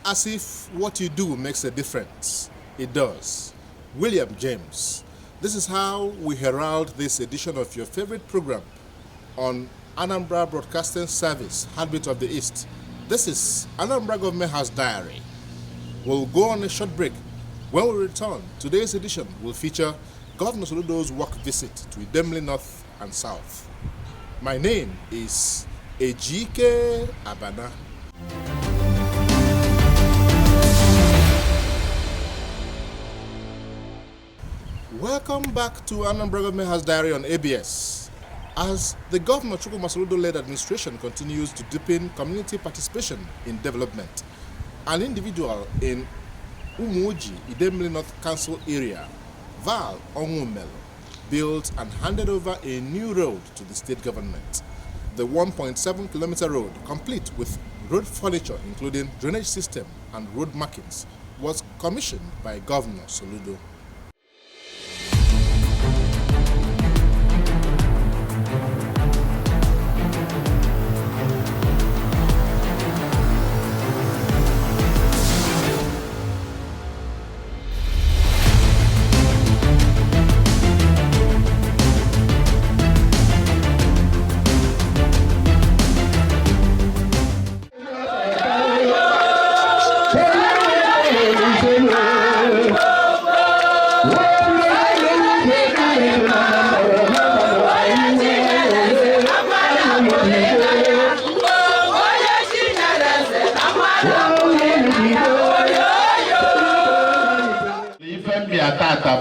as if what you do makes a difference. It does. William James. This is how we herald this edition of your favorite program on Anambra Broadcasting Service, Heartbeat of the East. This is Anambra Government House Diary. We'll go on a short break. When we return, today's edition will feature Governor Soludo's work visit to Idemili North and South. My name is Ejike Abana. Welcome back to Anambra Government House Diary on ABS. As the Governor Soludo-led administration continues to deepen community participation in development, an individual in Umuoji, Idemili North Council area, Val Onwumelo, built and handed over a new road to the state government. The 1.7-kilometer road, complete with road furniture including drainage system and road markings, was commissioned by Governor Soludo.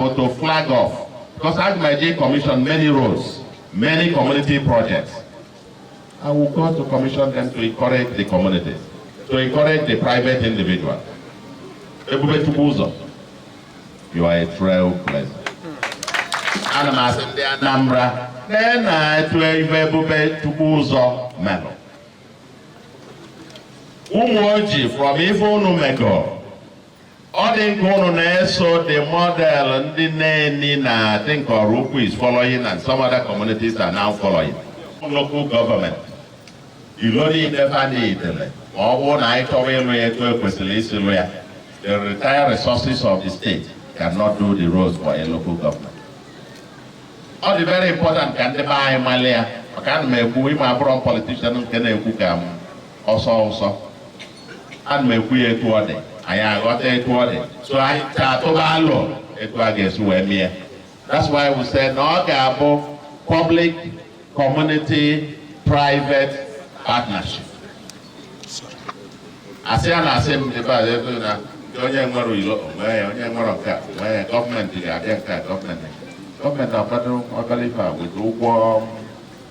But to flag off, because Agmaji commissioned many roads, many community projects. I will go to commission them to encourage the communities, to encourage the private individual. Ebube Tubuzo, you are a trailblazer. Anamas in the Anambra, then I to Ebube Tubuzo Melo. Umuoji from Ifo all the so the model and the name I think Oruku is following and some other communities are now following. Local government. You only never need them. Or one I told the retired resources of the state cannot do the roads for a local government. All the very important can they buy Malia? I can't make my brown politician can also and make we a two I got a quarter. So I Tatobalo, it was where. That's why we said no gabo, public, community, private partnership. I say and I say government government of federal Okalifa with warm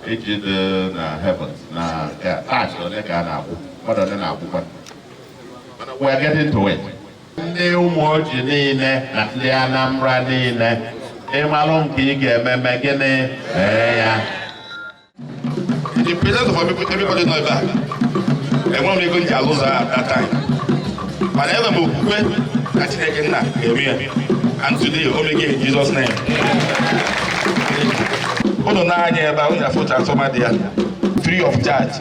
aged heavens na tax on the Ghana, what are the we are getting to it. The Umuoji niile na ndị Anambra niile ịmalụ nke ị ga-eme gịnị ya. The presence of everybody know that. And when we go to Aluza at that time. But ever move na Chineke nna eme. And today only in Jesus' name. Unu na-anya ebe unu afọ transformer there free of charge.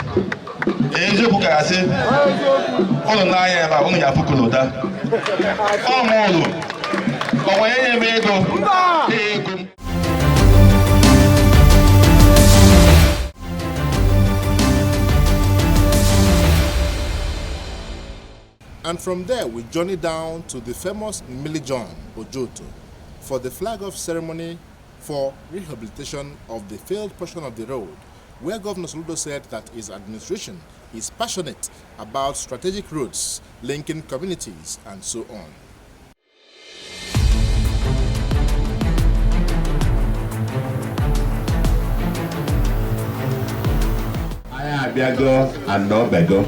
Ejo buka ase ono na anya ba onu ya fukuloda omolu owo yenye mego ego. And from there we journey down to the famous Milijon Ojoto for the flag-off ceremony for rehabilitation of the failed portion of the road, where Governor Soludo said that his administration is passionate about strategic routes linking communities and so on. I Abiago and no Bego.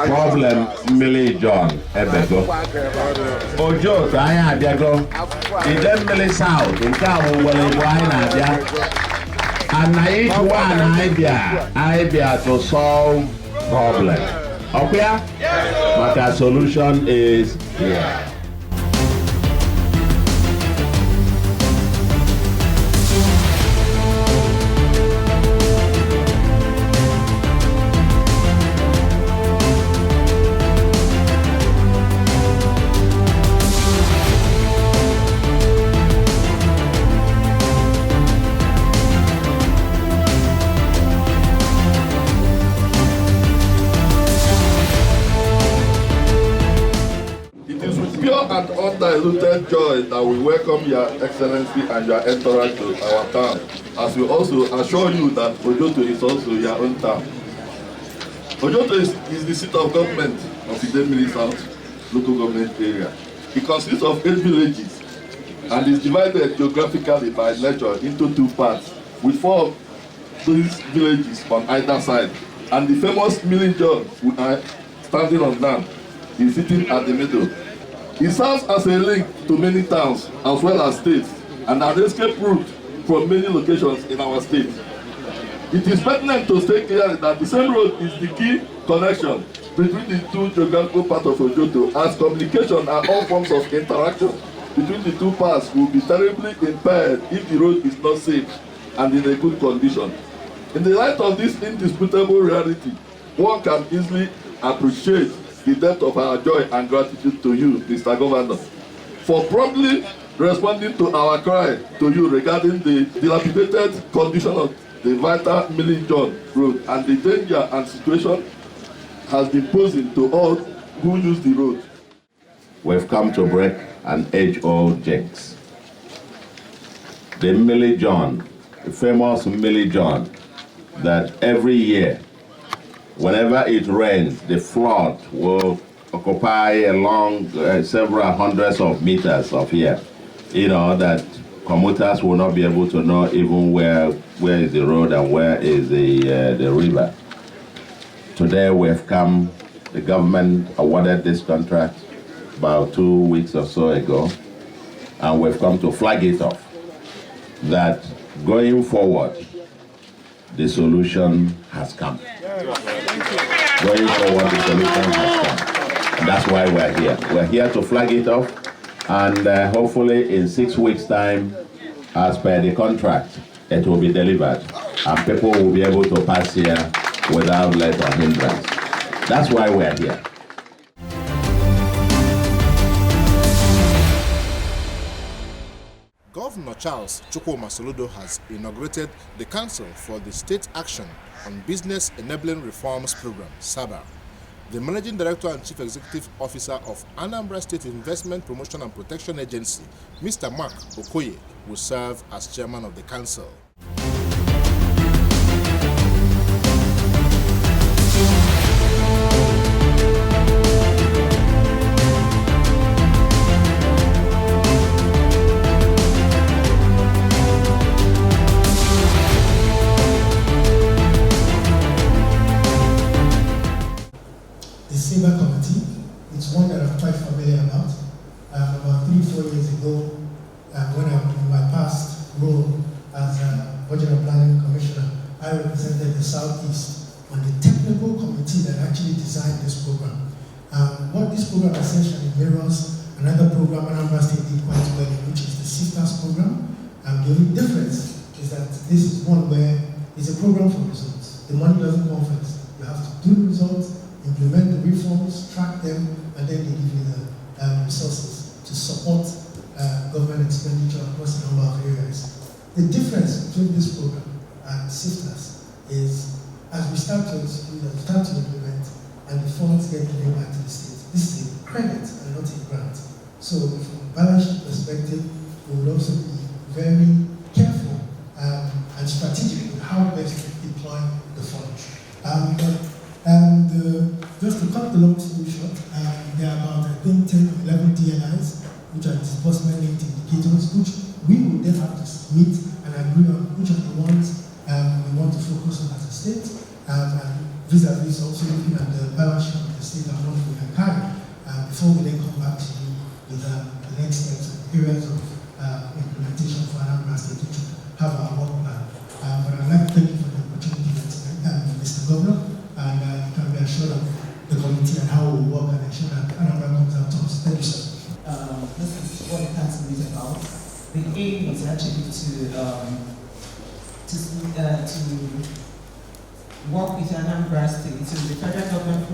Problem Milijon Ebego. Ojo, I Abiago. Idemili South, in Kawu, and each one idea to solve problem. Okay? But the solution is here. undiluted joy that we welcome Your Excellency and your entourage to our town, as we also assure you that Ojoto is also your own town. Ojoto is the seat of government of Idemili South local government area. It consists of 8 villages and is divided geographically by nature into 2 parts, with 4 of these villages on either side. And the famous Milling John, we are standing on now, is sitting at the middle. It serves as a link to many towns as well as states, and an escape route from many locations in our state. It is pertinent to state clearly that the same road is the key connection between the 2 geographical parts of Ojoto, as communication and all forms of interaction between the 2 parts will be terribly impaired if the road is not safe and in a good condition. In the light of this indisputable reality, one can easily appreciate the depth of our joy and gratitude to you, Mr. Governor, for promptly responding to our cry to you regarding the dilapidated condition of the vital Milling John Road and the danger and situation has been posing to all who use the road. We've come to break an age-old jinx. The Milling John, the famous Milling John, that every year, whenever it rains, the flood will occupy along several hundreds of meters of here. You know, that commuters will not be able to know even where is the road and where is the river. Today we've come, the government awarded this contract about 2 weeks or so ago, and we've come to flag it off that going forward, the solution has come. Going forward, the solution has come. And that's why we're here. We're here to flag it off, and hopefully in 6 weeks' time, as per the contract, it will be delivered, and people will be able to pass here without let or hindrance. That's why we're here. Governor Charles Chukwuma Soludo has inaugurated the Council for the State Action on Business Enabling Reforms Program, SABA. The Managing Director and Chief Executive Officer of Anambra State Investment Promotion and Protection Agency, Mr. Mark Okoye, will serve as chairman of the council. SABA committee, it's one that I'm quite familiar about. About 3-4 years ago, when I was in my past role as a Budget and Planning Commissioner, I represented the Southeast on the technical committee that actually designed this program. What this program essentially mirrors another program Anambra State did quite well, which is the SIFTAS program. The only difference is that this is one where it's a program for results. The money doesn't come first. You have to do results, implement the reforms, track them, and then they give you the resources to support government expenditure across a number of areas. The difference between this program and SIFTAS is as we start to execute, as we start to implement, and the funds get given back to the state. This is a credit and not a grant. So from a balance sheet perspective, we will also be very careful and strategic in how best to deploy the funds. Just to cut the long story short, there are about, I think, 10 or 11 DNIs, which are disbursement linked indicators, which we will then have to meet and agree on which are the ones we want to focus on as a state, and vis-a-vis also looking at the balance sheet of the state and what we can carry, before we then come back to you with the next steps and areas of implementation for Anambra State to have our work plan. But I'd like to thank you for the opportunity that Mr. Governor, and you can be assured of the committee and how we work and ensure that Anambra comes out top. Thank you, sir. This is what the council is about. The aim is actually to work with Anambra State. So the federal government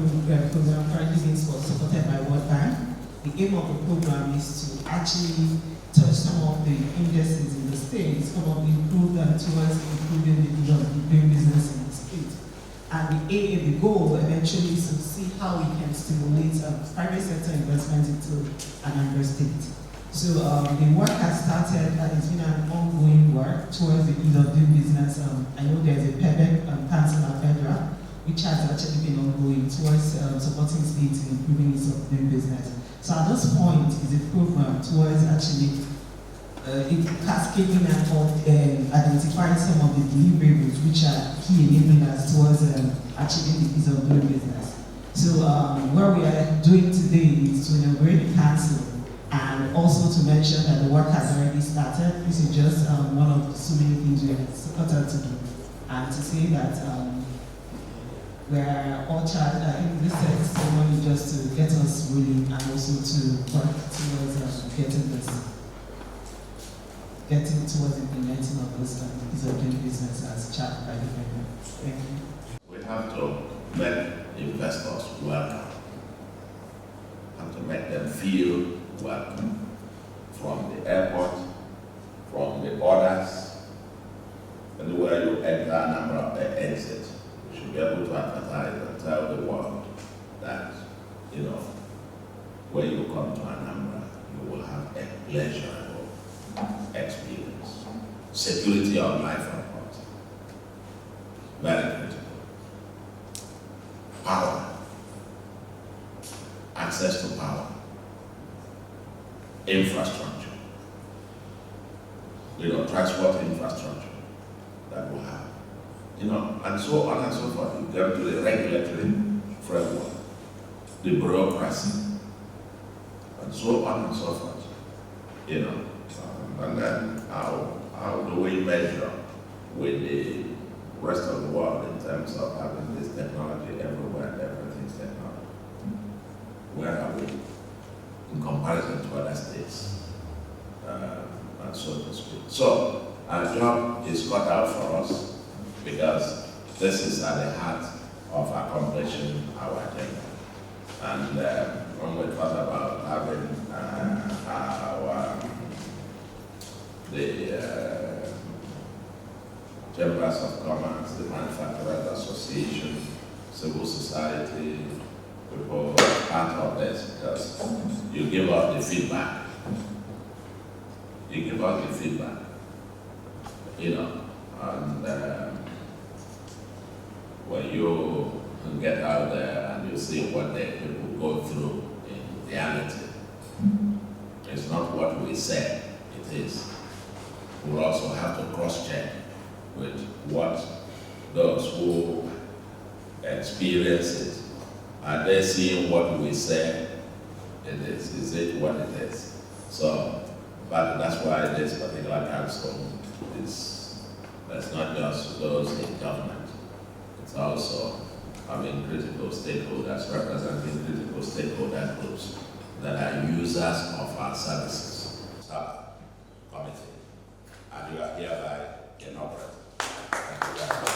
program currently being supported by World Bank. The aim of the program is to actually touch some of the industries in the state, some of the improvement towards improving the ease of doing business in the state. And the goal eventually is to see how we can stimulate private sector investment into Anambra State. So the work has started and it's been an ongoing work towards the ease of doing business. I know there's a PEBEC Council and Federal, which has actually been ongoing towards supporting states in improving ease of doing business. So at this point is a program towards actually cascading and identifying some of the deliverables which are key enablers towards achieving the ease of doing business. So what we are doing today is to inaugurate the council and also to mention that the work has already started. This is just one of so many things we are supported to do. And to say that we're all charged in this ceremony just to get us rolling and also to work towards getting towards implementing of those ease of doing business as charged by the government. Thank you. We have to make investors welcome. Have to make them feel welcome from the airport, from the borders, anywhere you enter, number of the exit. You should be able to advertise and tell the world that, you know, when you come to Anambra, you will have a pleasurable experience. Security of life and property. Very critical. Power. Access to power. Infrastructure. You know, transport infrastructure that we have. You know, and so on and so forth. You get to the regulatory framework, the bureaucracy, and so on and so forth. You know, and then how do we measure with the rest of the world in terms of having this technology everywhere and everything's technology? Where are we in comparison to other states, and so to speak? So our job is cut out for us because this is at the heart of accomplishing our agenda. And when we talk about having the Chambers of Commerce, the Manufacturers Association, civil society, people part of this, because you give us the feedback. You give us the feedback, you know, and when you get out there and you see what the people go through in reality, it's not what we say it is. We'll also have to cross-check with what those who experience it, are they seeing what we say it is it what it is? So, but that's why this particular council is, it's not just those in government, it's also having critical stakeholders, representing critical stakeholder groups that are users of our services. Committee. And you are hereby inaugurated. Thank you very much.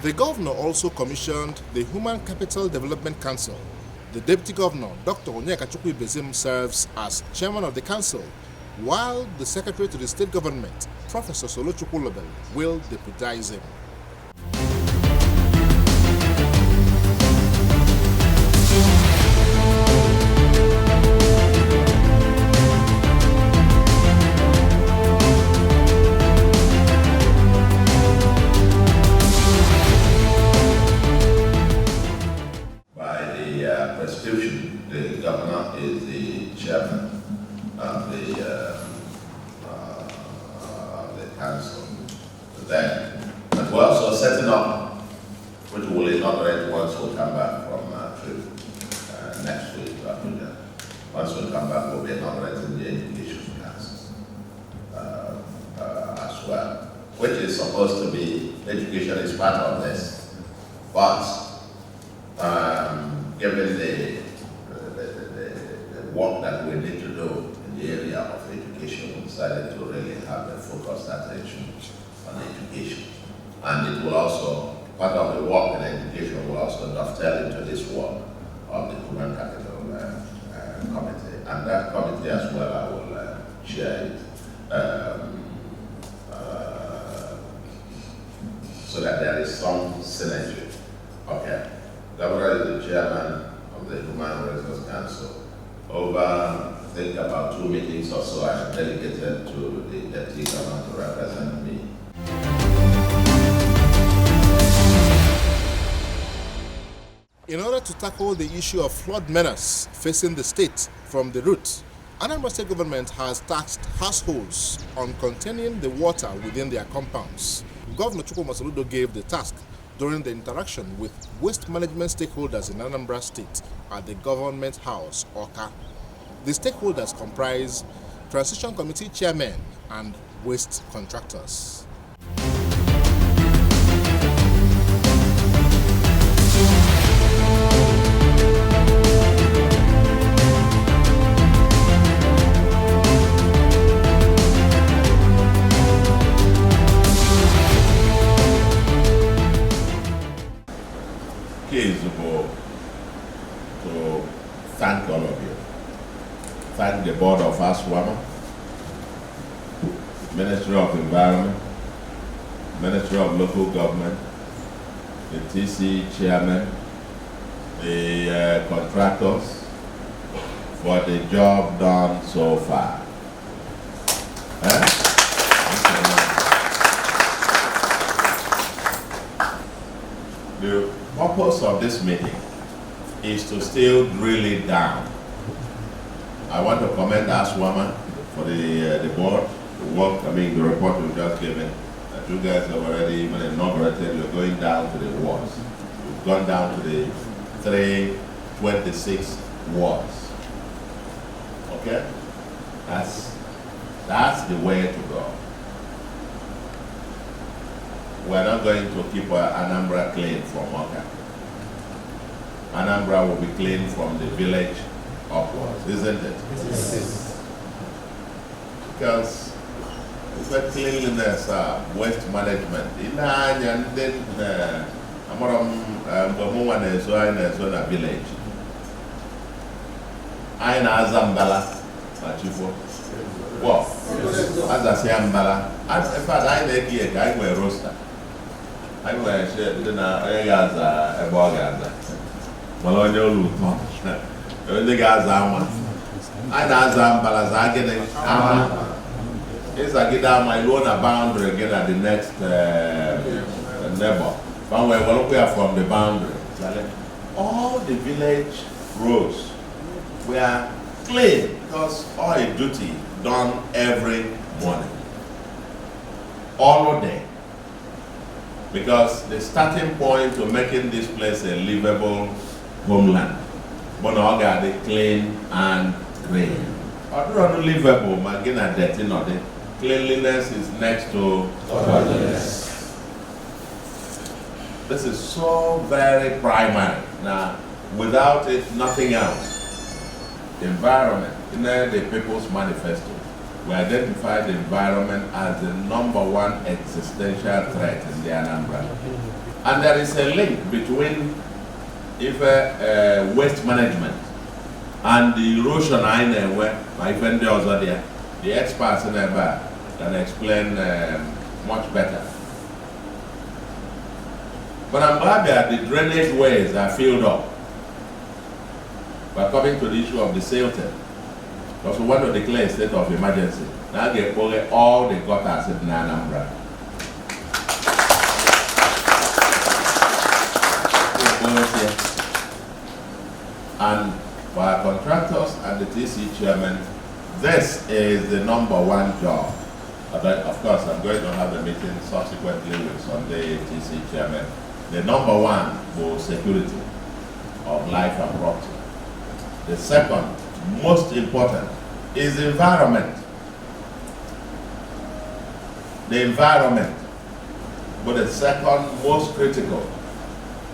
The governor also commissioned the Human Capital Development Council. The deputy governor, Dr. Onyeka Bezim, serves as chairman of the council, while the secretary to the state government, Professor Soludo, will deputize him. The governor is the chairman of the council. Then, but we're also setting up, which will inaugurate once we come back from trip next week to Abuja. Once we come back, we'll be inaugurating the education council as well, which is supposed to be, education is part of this, but given the work that we need to do in the area of education, we decided to really have a focused attention on education. And it will also, part of the work in education will also dovetail into this work of the Human Capital Committee. And that committee as well, I will share it so that there is some synergy. Okay. Governor the Human Resource Council. Over, I think, about 2 meetings or so, I have delegated to the deputy governor to represent me. In order to tackle the issue of flood menace facing the state from the root, Anambra State government has tasked households on containing the water within their compounds. Governor Soludo gave the task during the interaction with waste management stakeholders in Anambra State at the Government House, Oka. The stakeholders comprise Transition Committee chairmen and waste contractors. To thank all of you. Thank the board of ASWAMA, Ministry of Environment, Ministry of Local Government, the TC chairman, the contractors for the job done so far. The purpose of this meeting is to still drill it down. I want to commend ASWAMA for the board, the work, the report we've just given, that you guys have already even inaugurated. You're going down to the wards. We've gone down to the 326 wards. Okay? That's the way to go. We're not going to keep Anambra clean from Oka. Anambra will be clean from the village upwards, isn't it? Yes. Because it's a cleanliness, waste management. In and then I'm village. I na Zambala, Machifo. Well, as I say, Ambala. In fact, I make here, I wear roaster. I wear shit, then I got a bog. Malonyo Luton. The guys are I know Zambala, I get it. It's a get down my loan boundary again at the next neighbor. But we are from the boundary. All the village roads were clean because all duty done every morning. All day. Because the starting point to making this place a livable homeland. Bonoga, clean and green. Although livable, magina dirty not it. Cleanliness is next to godliness. This is so very primary. Now, without it, nothing else. The environment, in the People's Manifesto, we identified the environment as the #1 existential threat in the Anambra. And there is a link between waste management and the erosion where my friend there, the experts in there can explain much better. But I'm glad that the drainage ways are filled up. But coming to the issue of the Silton, because we want to declare a state of emergency. Now they pull all the gutters in Anambra. And for our contractors and the TC chairman, this is the #1 job. But of course, I'm going to have a meeting subsequently with Sunday TC chairman. The #1 for security of life and property. The second, most important, is the environment. The environment. But the second most critical.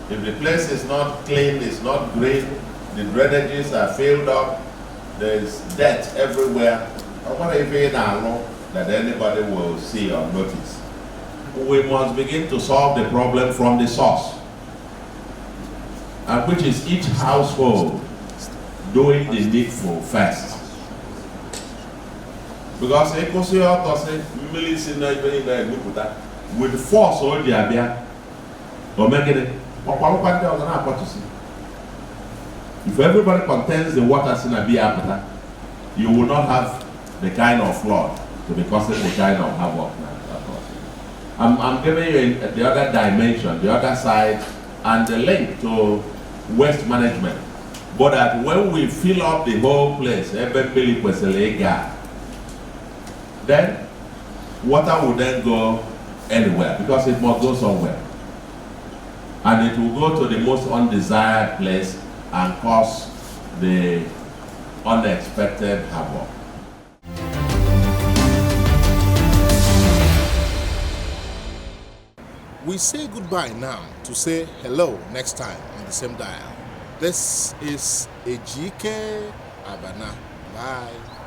If the place is not clean, it's not green, the drainages are filled up, there's dirt everywhere, I want to even know that anybody will see or notice. We must begin to solve the problem from the source, and which is each household doing the needful first. Because with force or the or make it If everybody contains the waters in a beer, you will not have the kind of flood to be causing the kind of havoc now. I'm giving you the other dimension, the other side, and the link to waste management. But that when we fill up the whole place, then water will then go anywhere because it must go somewhere. And it will go to the most undesired place and cause the unexpected havoc. We say goodbye now to say hello next time on the same dial. This is Ejike Abana. Bye.